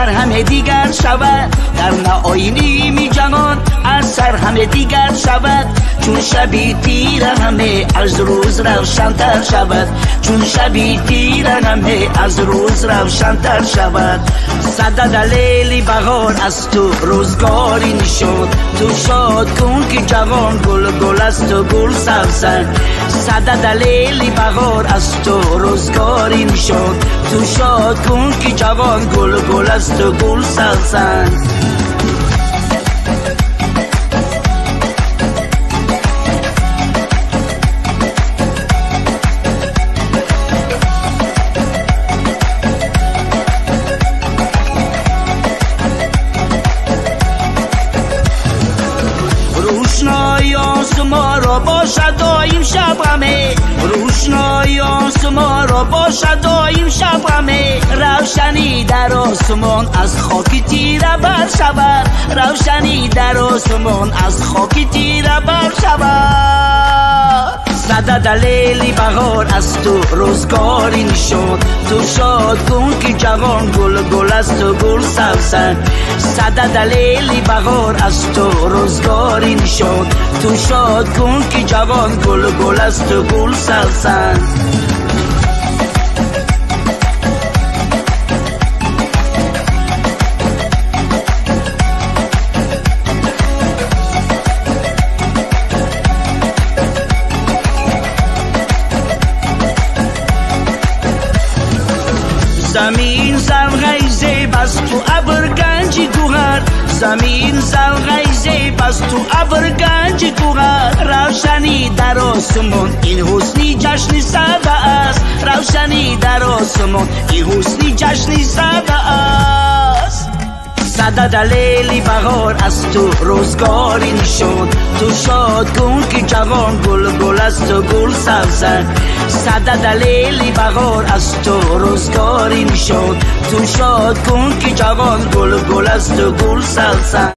سر همه دیگر شود، در ناآینی جهان از سر همه دیگر شود. چون شبی تیر همه از روز روشن‌تر شود، چون شبی تیر همه از روز روشن‌تر شود. صدد لیلی بهار از تو روزگاری نشد، تو شاد کن که جوان گل گل است و گل سبزد. صدد لیلی بهار از تو روزگاری نشد، تو شاد کن که جوان گل گل است و گل سبزد. روشنایی آسمان را باشد دایم شب همه، روشنایی آسمان را باشد دایم شب همه. روشنی در آسمان از خاک تیره بر شود، روشنی در آسمان از خاک تیره بر شود. صدد لیلی بهار از تو روزگاری نشد، تو شاد کن که جوان گل گل است و گل سبزد. صدد لیلی بهار از تو روزگاری نشد، تو شاد کن که جوان گل گل است و گل سبزد. زمین زرغیزه بس تو ابر گنج گوهر، زمین زرغیزه بس تو ابر گنج گوهر. روشنی در آسمان این حسنی جشنی سبع است، روشنی در آسمان این حسنی جشنی سبع است. صدد لیلی بهار از تو روزگاری نشد، تو شاد کن که جوان گل گل است و گل سبزد. صدد لیلی بهار از تو روزگاری نشد، تو شاد کن که جوان گل گل است و گل سبزد.